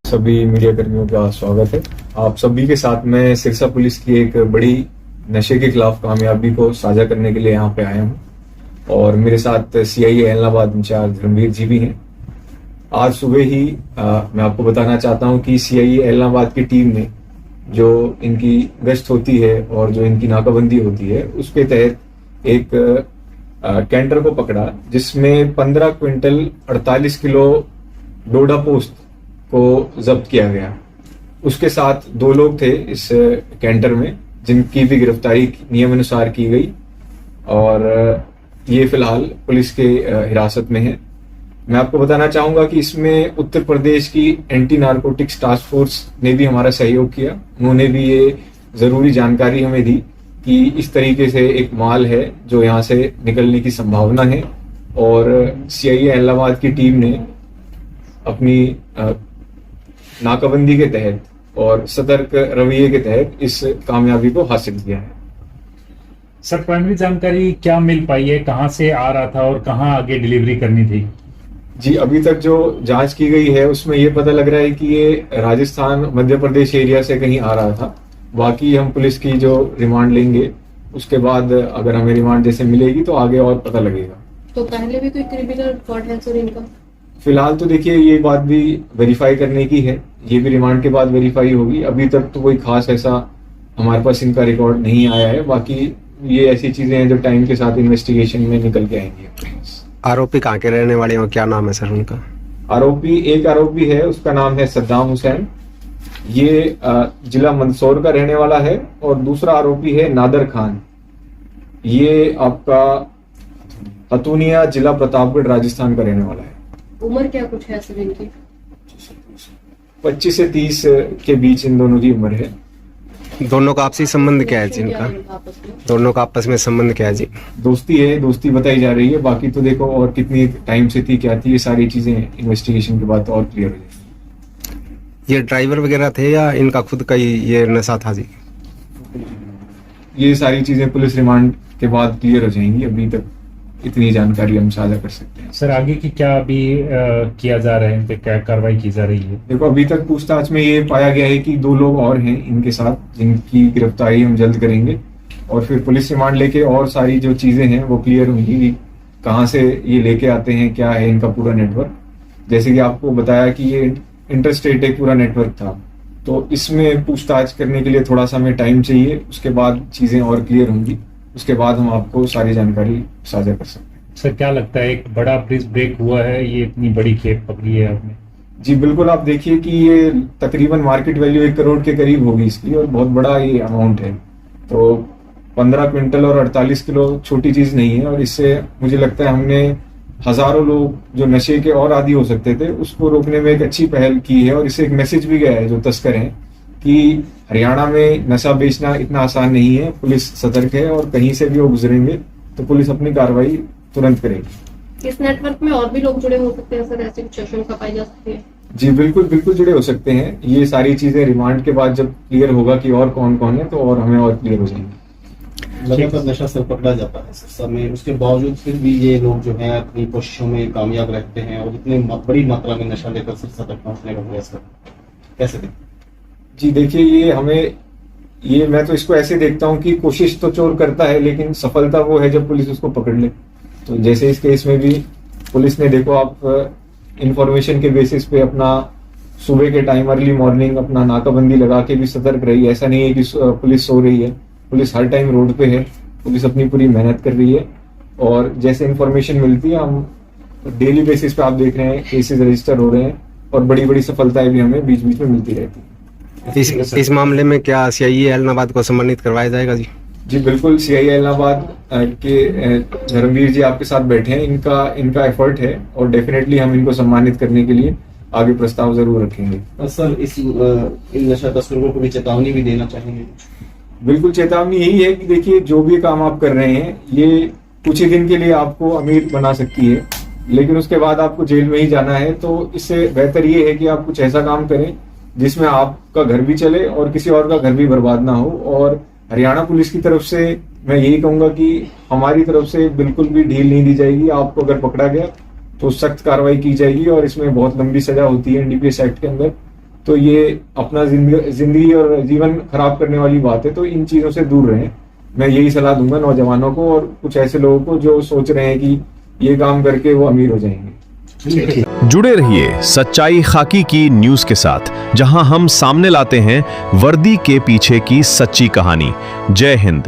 सभी मीडिया कर्मियों का स्वागत है। आप सभी के साथ में सिरसा पुलिस की एक बड़ी नशे के खिलाफ कामयाबी को साझा करने के लिए यहाँ पे आया हूँ और मेरे साथ सीआईए एलनाबाद इंचार्ज धर्मवीर जी भी हैं। आज सुबह ही मैं आपको बताना चाहता हूँ कि सीआईए एलनाबाद की टीम ने जो इनकी गश्त होती है और जो इनकी नाकाबंदी होती है उसके तहत एक कैंटर को पकड़ा जिसमें 15 क्विंटल 48 किलो डोडा पोस्त को जब्त किया गया। उसके साथ 2 लोग थे इस कैंटर में जिनकी भी गिरफ्तारी नियमानुसार की गई और ये फिलहाल पुलिस के हिरासत में है। मैं आपको बताना चाहूंगा कि इसमें उत्तर प्रदेश की एंटी नारकोटिक्स टास्क फोर्स ने भी हमारा सहयोग किया। उन्होंने भी ये जरूरी जानकारी हमें दी कि इस तरीके से एक माल है जो यहाँ से निकलने की संभावना है और सीआईए एलनाबाद की टीम ने अपनी नाकाबंदी के तहत और सतर्क रवैये के तहत इस कामयाबी को हासिल किया है। सर, प्राइमरी जानकारी क्या मिल पाई है? कहां से आ रहा था और कहां आगे डिलीवरी करनी थी? जी, अभी तक जो जांच की गई है उसमें ये पता लग रहा है कि ये राजस्थान मध्य प्रदेश एरिया से कहीं आ रहा था। बाकी हम पुलिस की जो रिमांड लेंगे उसके बाद अगर हमें रिमांड जैसे मिलेगी तो आगे और पता लगेगा। तो पहले भी कोई क्रिमिनल रिकॉर्ड है सर इनका? फिलहाल तो देखिए ये बात भी वेरीफाई करने की है, ये भी रिमांड के बाद वेरीफाई होगी। अभी तक तो कोई खास ऐसा हमारे पास इनका रिकॉर्ड नहीं आया है। बाकी ये ऐसी चीजें हैं जो टाइम के साथ इन्वेस्टिगेशन में निकल के आएंगी। आरोपी कहाँ के रहने वाले हैं और क्या नाम है सर उनका? एक आरोपी है, उसका नाम है सद्दाम हुसैन, ये जिला मंदसौर का रहने वाला है और दूसरा आरोपी है नादर खान, ये आपका हतूनिया जिला प्रतापगढ़ राजस्थान का रहने वाला है। उम्र क्या कुछ है सर इनकी? 25 से 30 के बीच इन दोनों की उम्र है। दोनों का आपसी संबंध क्या है जी इनका? दोनों का आपस में संबंध क्या है जी? दोस्ती है, दोस्ती बताई जा रही है। बाकी तो देखो और कितनी टाइम से थी, क्या थी, ये सारी चीजें इन्वेस्टिगेशन के बाद और क्लियर हो जाएगी। ये ड्राइवर वगैरह थे या इनका खुद का ही ये नशा था जी? ये सारी चीजें पुलिस रिमांड के बाद क्लियर हो जाएंगी। अभी तक इतनी जानकारी हम साझा कर सकते हैं। सर, आगे की क्या अभी किया जा रहा है, इन पे क्या कार्रवाई की जा रही है? देखो, अभी तक पूछताछ में ये पाया गया है कि 2 लोग और हैं इनके साथ जिनकी गिरफ्तारी हम जल्द करेंगे और फिर पुलिस रिमांड लेके और सारी जो चीजें हैं वो क्लियर होंगी। कहाँ से ये लेके आते हैं, क्या है इनका पूरा नेटवर्क। जैसे कि आपको बताया कि ये इंटरस्टेट एक पूरा नेटवर्क था, तो इसमें पूछताछ करने के लिए थोड़ा सा हमें टाइम चाहिए। उसके बाद चीजें और क्लियर होंगी, उसके बाद हम आपको सारी जानकारी साझा कर सकते हैं। सर, क्या लगता है एक बड़ा प्रेस ब्रेक हुआ है, ये इतनी बड़ी खेप पकड़ी है आपने? जी बिल्कुल, आप देखिए कि ये तकरीबन मार्केट वैल्यू 1 करोड़ के करीब होगी इसकी और बहुत बड़ा ये अमाउंट है। तो 15 क्विंटल और 48 किलो छोटी चीज नहीं है और इससे मुझे लगता है हमने हजारों लोग जो नशे के और आदी हो सकते थे उसको रोकने में एक अच्छी पहल की है और इससे एक मैसेज भी गया है जो तस्कर हैं कि हरियाणा में नशा बेचना इतना आसान नहीं है। पुलिस सतर्क है और कहीं से भी वो गुजरेंगे तो पुलिस अपनी कार्रवाई तुरंत करेगी। इस नेटवर्क में और भी लोग जुड़े हो सकते हैं सर, ऐसी कुछ आशंका पाई जा सकती है? जी बिल्कुल बिल्कुल जुड़े हो सकते हैं। ये सारी चीजें रिमांड के बाद जब क्लियर होगा कि और कौन कौन है तो और हमें और क्लियर हो जाएंगे। लगातार नशा सर पकड़ा जाता है सर में, उसके बावजूद फिर भी ये लोग जो हैं अपनी कोशिशों में कामयाब रहते हैं और इतनी बड़ी मात्रा में नशा लेकर सिरसा तक पहुंचने का प्रयास करते हैं। कैसे देखते? जी देखिए, मैं तो इसको ऐसे देखता हूँ कि कोशिश तो चोर करता है लेकिन सफलता वो है जब पुलिस उसको पकड़ ले। तो जैसे इस केस में भी पुलिस ने, देखो आप, इंफॉर्मेशन के बेसिस पे अपना सुबह के टाइम अर्ली मॉर्निंग अपना नाकाबंदी लगा के भी सतर्क रही। ऐसा नहीं है कि पुलिस सो रही है, पुलिस हर टाइम रोड पे है, पुलिस अपनी पूरी मेहनत कर रही है और जैसे इंफॉर्मेशन मिलती है हम डेली बेसिस पे, आप देख रहे हैं, केसेस रजिस्टर हो रहे हैं और बड़ी बड़ी सफलताएं भी हमें बीच बीच में मिलती रहती है। इस मामले में क्या सीआईए एलनाबाद को सम्मानित करवाया जाएगा जी? जी बिल्कुल, सीआईए एलनाबाद के धर्मवीर जी आपके साथ बैठे हैं, इनका एफर्ट है और डेफिनेटली हम इनको सम्मानित करने के लिए आगे प्रस्ताव जरूर रखेंगे। सर, इन नशा तस्करों को भी चेतावनी भी देना चाहेंगे? बिल्कुल, चेतावनी यही है कि देखिए जो भी काम आप कर रहे हैं ये कुछ ही दिन के लिए आपको अमीर बना सकती है लेकिन उसके बाद आपको जेल में ही जाना है। तो इससे बेहतर ये है कि आप कुछ ऐसा काम करें जिसमें आपका घर भी चले और किसी और का घर भी बर्बाद ना हो। और हरियाणा पुलिस की तरफ से मैं यही कहूंगा कि हमारी तरफ से बिल्कुल भी ढील नहीं दी जाएगी। आपको अगर पकड़ा गया तो सख्त कार्रवाई की जाएगी और इसमें बहुत लंबी सजा होती है एनडीपीएस एक्ट के अंदर। तो ये अपना जिंदगी और जीवन खराब करने वाली बात है। तो इन चीजों से दूर रहें, मैं यही सलाह दूंगा नौजवानों को और कुछ ऐसे लोगों को जो सोच रहे हैं कि ये काम करके वो अमीर हो जाएंगे। जुड़े रहिए सच्चाई खाकी की न्यूज के साथ, जहां हम सामने लाते हैं वर्दी के पीछे की सच्ची कहानी। जय हिंद।